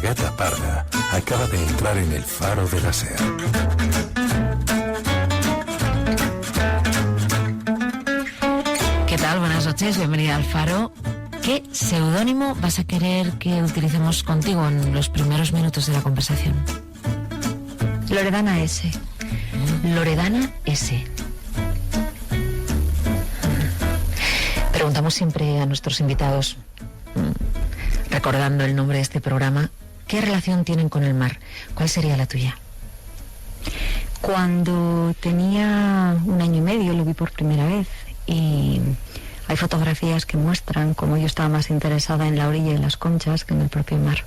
gata parda acaba de entrar en el faro de la SER. ¿Qué tal? Buenas noches, bienvenida al Faro. ¿Qué seudónimo vas a querer que utilicemos contigo en los primeros minutos de la conversación? Loredana S. Loredana S. Preguntamos siempre a nuestros invitados, recordando el nombre de este programa, ¿qué relación tienen con el mar? ¿Cuál sería la tuya? Cuando tenía 1 año y medio lo vi por primera vez y hay fotografías que muestran cómo yo estaba más interesada en la orilla y las conchas que en el propio mar,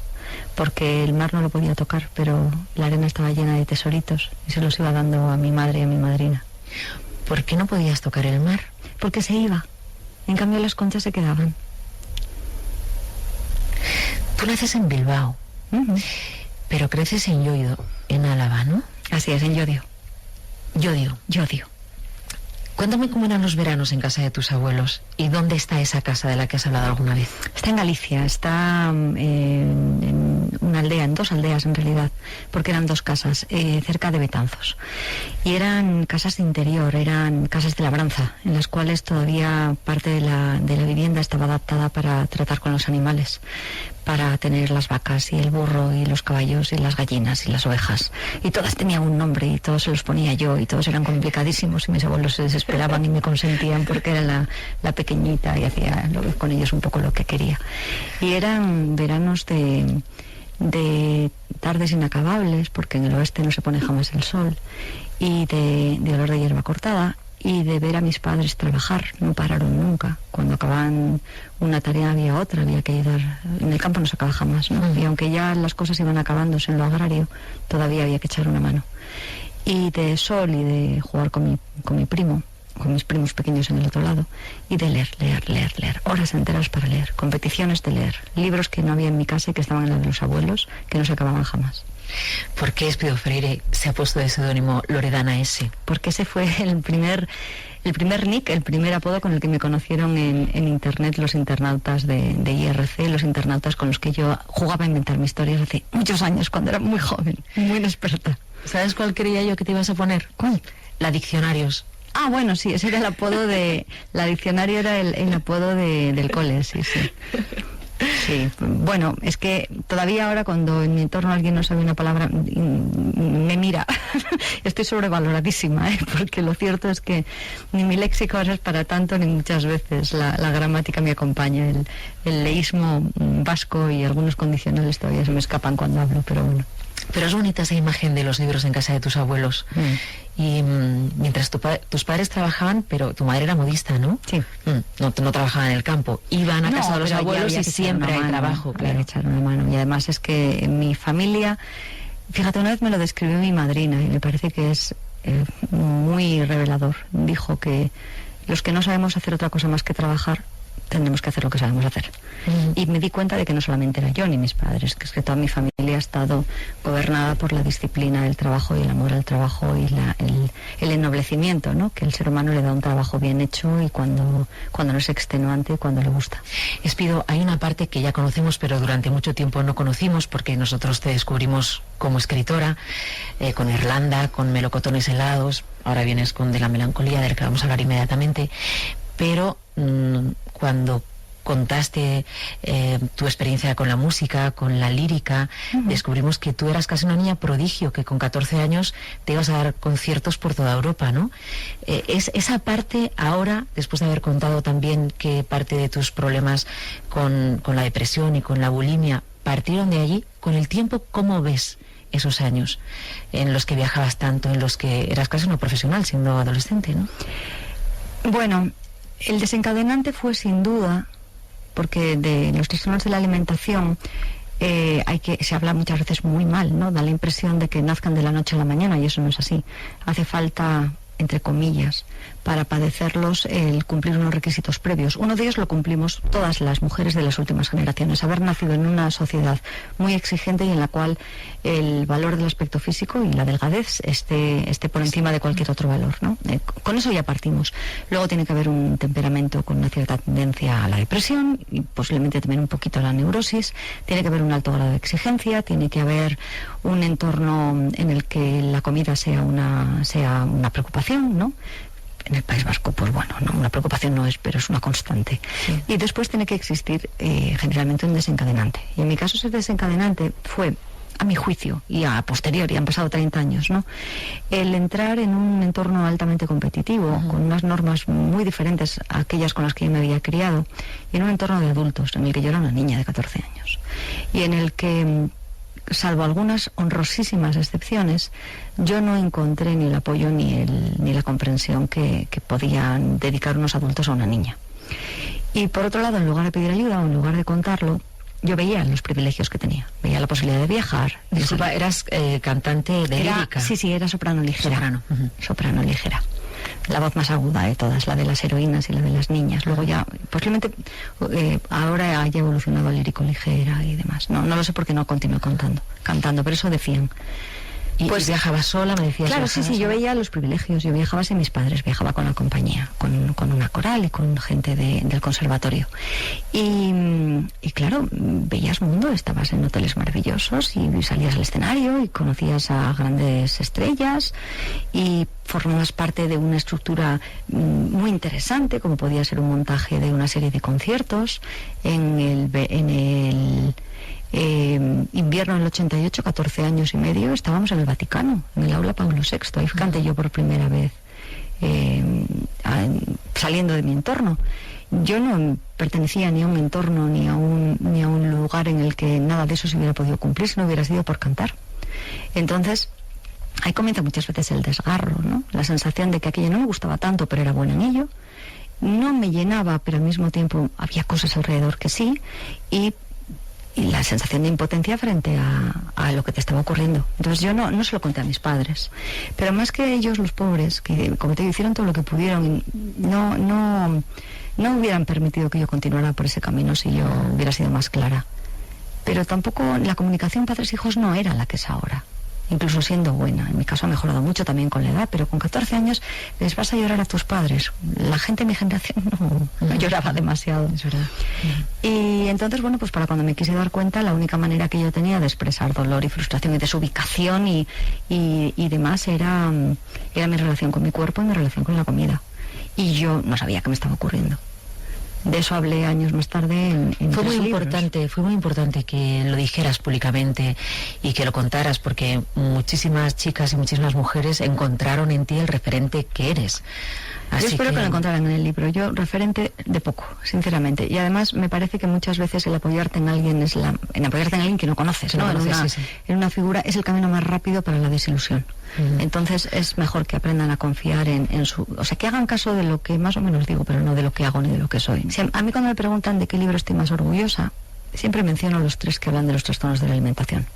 porque el mar no lo podía tocar, pero la arena estaba llena de tesoritos y se los iba dando a mi madre y a mi madrina. ¿Por qué no podías tocar el mar? Porque se iba, en cambio las conchas se quedaban. Tú naces en Bilbao, pero creces en Llodio, en Álava, ¿no? Así es, en Llodio. Llodio. Cuéntame cómo eran los veranos en casa de tus abuelos y dónde está esa casa de la que has hablado alguna vez. Está en Galicia, está en una aldea, en 2 aldeas en realidad, porque eran 2 casas cerca de Betanzos. Y eran casas de interior, eran casas de labranza, en las cuales todavía parte de la vivienda estaba adaptada para tratar con los animales, para tener las vacas y el burro y los caballos y las gallinas y las ovejas. Y todas tenían un nombre y todos se los ponía yo y todos eran complicadísimos y mis abuelos se desesperaban y me consentían porque era la pequeñita y hacía con ellos un poco lo que quería. Y eran veranos de tardes inacabables, porque en el oeste no se pone jamás el sol, y de olor de hierba cortada, y de ver a mis padres trabajar. No pararon nunca. Cuando acababan una tarea había otra, había que ayudar. En el campo no se acaba jamás, ¿no? Y aunque ya las cosas iban acabándose en lo agrario, todavía había que echar una mano. Y de sol y de jugar con mi primo, con mis primos pequeños en el otro lado, y de leer, horas enteras para leer, competiciones de leer, libros que no había en mi casa y que estaban en la de los abuelos, que no se acababan jamás. ¿Por qué Espido Freire se ha puesto de seudónimo Loredana S? Porque ese fue el primer nick, el primer apodo con el que me conocieron en internet los internautas de IRC, los internautas con los que yo jugaba a inventarme historias hace muchos años, cuando era muy joven, muy inexperta. ¿Sabes cuál creía yo que te ibas a poner? ¿Cuál? La Diccionarios. Ah, bueno, sí, ese era el apodo de... La Diccionario era el apodo del cole, sí. Sí, bueno, es que todavía ahora cuando en mi entorno alguien no sabe una palabra, me mira. Estoy sobrevaloradísima, porque lo cierto es que ni mi léxico ahora es para tanto, ni muchas veces la gramática me acompaña. El leísmo vasco y algunos condicionales todavía se me escapan cuando hablo, pero bueno. Pero es bonita esa imagen de los libros en casa de tus abuelos. Y mientras tus padres trabajaban, pero tu madre era modista, ¿no? Sí. No trabajaba en el campo. Iban a casa de los abuelos y siempre hay trabajo. Claro, que echar una mano. Y además es que en mi familia, fíjate, una vez me lo describió mi madrina y me parece que es muy revelador. Dijo que los que no sabemos hacer otra cosa más que trabajar, tendremos que hacer lo que sabemos hacer. Y me di cuenta de que no solamente era yo ni mis padres, que es que toda mi familia ha estado gobernada por la disciplina del trabajo y el amor al trabajo y el ennoblecimiento, ¿no? Que el ser humano le da un trabajo bien hecho y cuando no es extenuante, cuando le gusta. Espido, hay una parte que ya conocemos, pero durante mucho tiempo no conocimos, porque nosotros te descubrimos como escritora, con Irlanda, con Melocotones helados, ahora vienes con De la melancolía, de la que vamos a hablar inmediatamente, pero cuando contaste tu experiencia con la música, con la lírica, descubrimos que tú eras casi una niña prodigio, que con 14 años te ibas a dar conciertos por toda Europa, ¿no? Es esa parte ahora, después de haber contado también que parte de tus problemas con la depresión y con la bulimia partieron de allí, con el tiempo, ¿cómo ves esos años en los que viajabas tanto, en los que eras casi una profesional siendo adolescente, ¿no? Bueno, el desencadenante fue sin duda, porque de los trastornos de la alimentación se habla muchas veces muy mal, ¿no? Da la impresión de que nazcan de la noche a la mañana y eso no es así. Hace falta, entre comillas, para padecerlos el cumplir unos requisitos previos. Uno de ellos lo cumplimos todas las mujeres de las últimas generaciones, haber nacido en una sociedad muy exigente y en la cual el valor del aspecto físico y la delgadez esté por encima de cualquier otro valor, ¿no? Con eso ya partimos. Luego tiene que haber un temperamento con una cierta tendencia a la depresión y posiblemente también un poquito a la neurosis. Tiene que haber un alto grado de exigencia, tiene que haber un entorno en el que la comida sea una preocupación, ¿no? En el País Vasco, pues bueno, no, una preocupación no es, pero es una constante. Sí. Y después tiene que existir generalmente un desencadenante. Y en mi caso ese desencadenante fue, a mi juicio, y a posteriori, han pasado 30 años, ¿no? El entrar en un entorno altamente competitivo, con unas normas muy diferentes a aquellas con las que yo me había criado, y en un entorno de adultos, en el que yo era una niña de 14 años. Y en el que, salvo algunas honrosísimas excepciones, yo no encontré ni el apoyo ni la comprensión que podían dedicar unos adultos a una niña. Y por otro lado, en lugar de pedir ayuda o en lugar de contarlo, yo veía los privilegios que tenía. Veía la posibilidad de viajar. Disculpa, ¿eras cantante de lírica? Sí, era soprano ligera. Soprano ligera. La voz más aguda de todas, la de las heroínas y la de las niñas. Luego ya, posiblemente, ahora haya evolucionado a lírico ligera y demás. No lo sé porque no continué cantando, pero eso decían. Pues viajabas sola, me decías. Claro, sí, yo veía los privilegios. Yo viajaba sin mis padres, viajaba con la compañía, con una coral y con gente del conservatorio. Y claro, veías mundo, estabas en hoteles maravillosos y salías al escenario y conocías a grandes estrellas y formabas parte de una estructura muy interesante, como podía ser un montaje de una serie de conciertos en el invierno del 88, 14 años y medio, estábamos en el Vaticano, en el aula Pablo VI. Ahí canté yo por primera vez, saliendo de mi entorno. Yo no pertenecía ni a un entorno ni a un lugar en el que nada de eso se hubiera podido cumplir si no hubiera sido por cantar. Entonces, ahí comienza muchas veces el desgarro, ¿no? La sensación de que aquello no me gustaba tanto, pero era buena en ello. No me llenaba, pero al mismo tiempo había cosas alrededor que sí, y la sensación de impotencia frente a lo que te estaba ocurriendo. Entonces yo no se lo conté a mis padres, pero más que ellos, los pobres, que como te digo, hicieron todo lo que pudieron y no hubieran permitido que yo continuara por ese camino si yo hubiera sido más clara. Pero tampoco la comunicación padres-hijos no era la que es ahora, incluso siendo buena. En mi caso ha mejorado mucho también con la edad, pero con 14 años les vas a llorar a tus padres. La gente de mi generación no lloraba demasiado. Es verdad. Y entonces, bueno, pues para cuando me quise dar cuenta, la única manera que yo tenía de expresar dolor y frustración y desubicación y demás era mi relación con mi cuerpo y mi relación con la comida. Y yo no sabía qué me estaba ocurriendo. De eso hablé años más tarde en fue muy libros. importante que lo dijeras públicamente y que lo contaras, porque muchísimas chicas y muchísimas mujeres encontraron en ti el referente que eres. Así yo espero que lo encontraran en el libro. Yo referente de poco, sinceramente. Y además me parece que muchas veces el apoyarte en alguien en apoyarte en alguien que no conoces, ¿no? En una figura es el camino más rápido para la desilusión. Entonces es mejor que aprendan a confiar en su... O sea, que hagan caso de lo que más o menos digo, pero no de lo que hago ni de lo que soy. A mí cuando me preguntan de qué libro estoy más orgullosa, siempre menciono los 3 que hablan de los trastornos de la alimentación.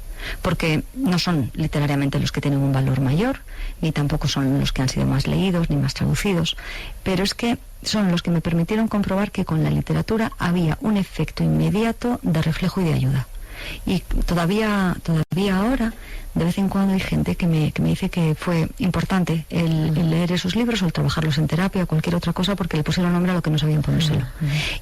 Porque no son literariamente los que tienen un valor mayor, ni tampoco son los que han sido más leídos, ni más traducidos, pero es que son los que me permitieron comprobar que con la literatura había un efecto inmediato de reflejo y de ayuda. Y todavía ahora, de vez en cuando hay gente que me dice que fue importante el leer esos libros o el trabajarlos en terapia o cualquier otra cosa porque le pusieron nombre a lo que no sabían ponérselo.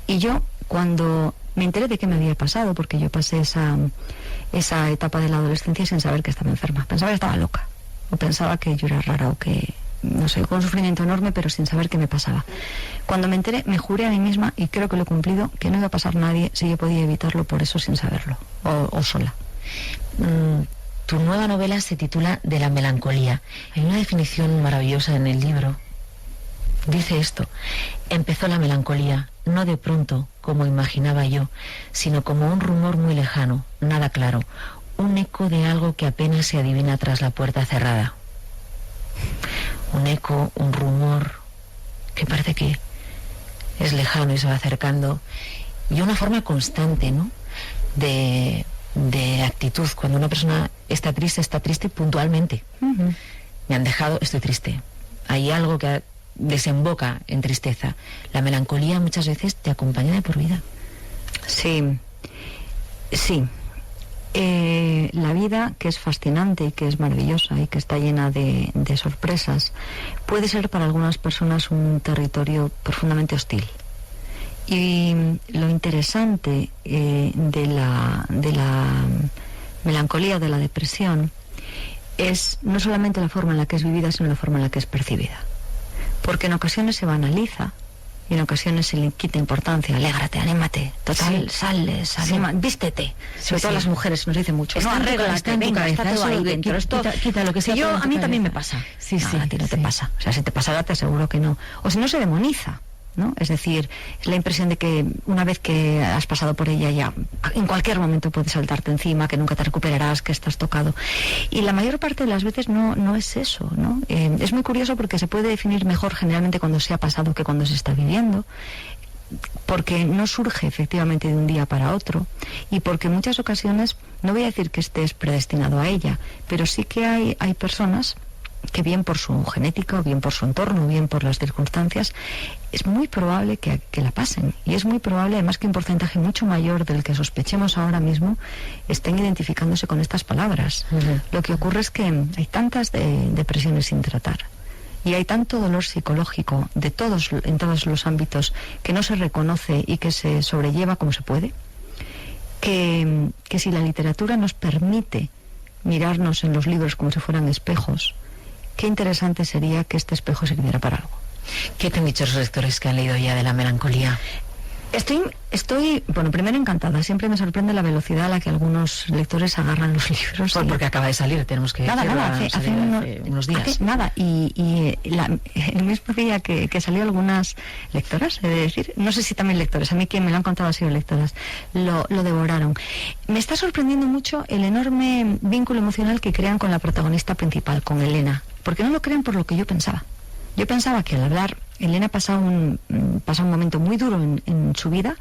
Y yo, cuando me enteré de qué me había pasado, porque yo pasé esa etapa de la adolescencia sin saber que estaba enferma, pensaba que estaba loca, o pensaba que yo era rara, o que, no sé, con un sufrimiento enorme, pero sin saber qué me pasaba. Cuando me enteré, me juré a mí misma, y creo que lo he cumplido, que no iba a pasar nadie si yo podía evitarlo por eso sin saberlo, o sola. Tu nueva novela se titula De la melancolía. Hay una definición maravillosa en el libro. Dice esto: empezó la melancolía, no de pronto, como imaginaba yo, sino como un rumor muy lejano, nada claro, un eco de algo que apenas se adivina tras la puerta cerrada. Un eco, un rumor, que parece que es lejano y se va acercando, y una forma constante, ¿no?, de actitud. Cuando una persona está triste puntualmente. Me han dejado, estoy triste. Hay algo que desemboca en tristeza. La melancolía muchas veces te acompaña de por vida. Sí, sí. La vida, que es fascinante y que es maravillosa y que está llena de sorpresas, puede ser para algunas personas un territorio profundamente hostil. Y lo interesante de la melancolía o de la depresión es no solamente la forma en la que es vivida, sino la forma en la que es percibida. Porque en ocasiones se banaliza y en ocasiones se le quita importancia. Alégrate, anímate, total, sales, anima, vístete. Sobre todo las mujeres nos dicen mucho. Está Arréglate, venga, está todo ahí dentro. Quita lo que sea. A mí también me pasa. A ti no te pasa. O sea, si te pasara, te aseguro que no. O si no, se demoniza, ¿no? Es decir, es la impresión de que una vez que has pasado por ella ya en cualquier momento puedes saltarte encima, que nunca te recuperarás, que estás tocado. Y la mayor parte de las veces no es eso, ¿no? Es muy curioso porque se puede definir mejor generalmente cuando se ha pasado que cuando se está viviendo, porque no surge efectivamente de un día para otro y porque en muchas ocasiones, no voy a decir que estés predestinado a ella, pero sí que hay personas que bien por su genética, o bien por su entorno, o bien por las circunstancias, es muy probable que la pasen. Y es muy probable, además, que un porcentaje mucho mayor del que sospechemos ahora mismo estén identificándose con estas palabras. Lo que ocurre es que hay tantas depresiones sin tratar. Y hay tanto dolor psicológico en todos los ámbitos que no se reconoce y que se sobrelleva como se puede, que si la literatura nos permite mirarnos en los libros como si fueran espejos, qué interesante sería que este espejo sirviera para algo. ¿Qué te han dicho los lectores que han leído ya de la melancolía? Estoy, bueno, primero encantada. Siempre me sorprende la velocidad a la que algunos lectores agarran los libros. Porque acaba de salir, tenemos que hace unos días. El mismo día que salió algunas lectoras, he de decir, no sé si también lectores, a mí quien me lo han contado ha sido lectoras, lo devoraron. Me está sorprendiendo mucho el enorme vínculo emocional que crean con la protagonista principal, con Elena, porque no lo creen por lo que yo pensaba. Yo pensaba que al hablar, Elena pasa un momento muy duro en su vida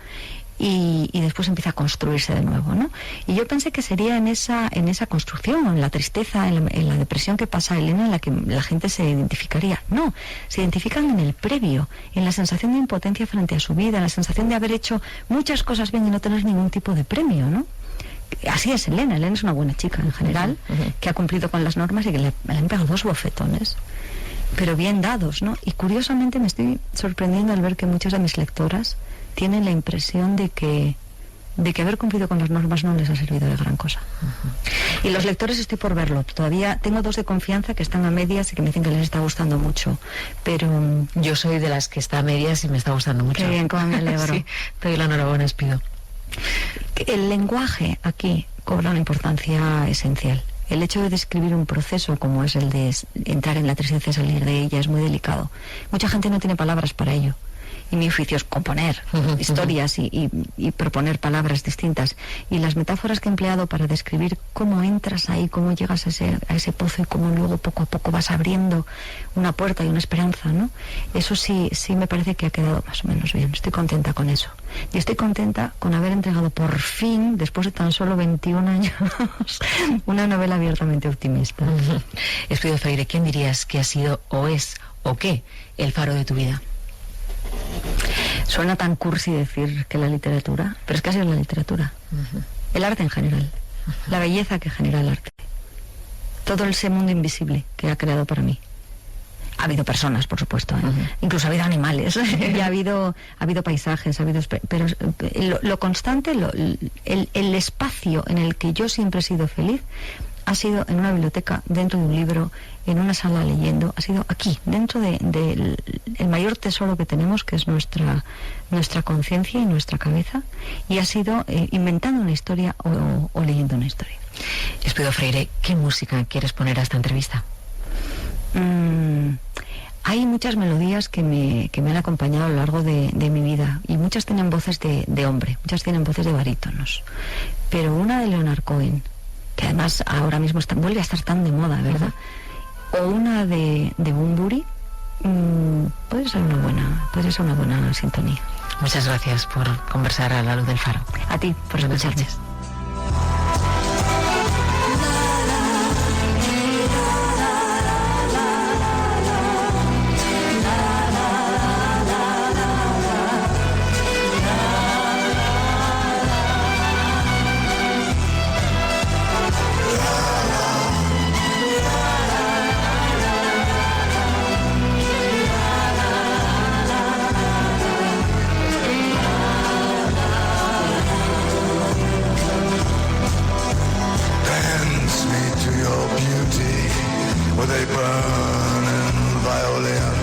y después empieza a construirse de nuevo, ¿no? Y yo pensé que sería en esa construcción, en la tristeza, en la depresión que pasa Elena, en la que la gente se identificaría. No, se identifican en el previo, en la sensación de impotencia frente a su vida, en la sensación de haber hecho muchas cosas bien y no tener ningún tipo de premio, ¿no? Así es Elena es una buena chica en general, que ha cumplido con las normas y que le han pegado 2 bofetones, pero bien dados, ¿no? Y curiosamente me estoy sorprendiendo al ver que muchas de mis lectoras tienen la impresión de que haber cumplido con las normas no les ha servido de gran cosa. Y los lectores estoy por verlo. Todavía tengo 2 de confianza que están a medias y que me dicen que les está gustando mucho, pero yo soy de las que está a medias y me está gustando mucho. Qué bien, cómo me alegro. Sí, te doy la enhorabuena, Espido. El lenguaje aquí cobra una importancia esencial. El hecho de describir un proceso como es el de entrar en la tristeza y salir de ella es muy delicado. Mucha gente no tiene palabras para ello. Y mi oficio es componer historias y proponer palabras distintas. Y las metáforas que he empleado para describir cómo entras ahí, cómo llegas a ese pozo y cómo luego poco a poco vas abriendo una puerta y una esperanza, ¿no? Eso sí me parece que ha quedado más o menos bien. Estoy contenta con eso. Y estoy contenta con haber entregado por fin, después de tan solo 21 años, una novela abiertamente optimista. Espido Freire, ¿quién dirías que ha sido o es o qué el faro de tu vida? Suena tan cursi decir que la literatura, pero es que ha sido la literatura. El arte en general, la belleza que genera el arte, todo ese mundo invisible que ha creado para mí. Ha habido personas, por supuesto, incluso ha habido animales, y ha habido paisajes, pero lo constante, el espacio en el que yo siempre he sido feliz ha sido en una biblioteca, dentro de un libro, en una sala leyendo, ha sido aquí, dentro del mayor tesoro que tenemos, que es nuestra conciencia y nuestra cabeza, y ha sido inventando una historia o leyendo una historia. Espido Freire, ¿qué música quieres poner a esta entrevista? Hay muchas melodías que me han acompañado a lo largo de mi vida, y muchas tienen voces de hombre, muchas tienen voces de barítonos, pero una de Leonard Cohen, que además ahora mismo vuelve a estar tan de moda, ¿verdad? O una de Bunbury, puede ser una buena sintonía. Muchas gracias por conversar a la luz del faro. A ti por escucharme. your beauty with a burning violin.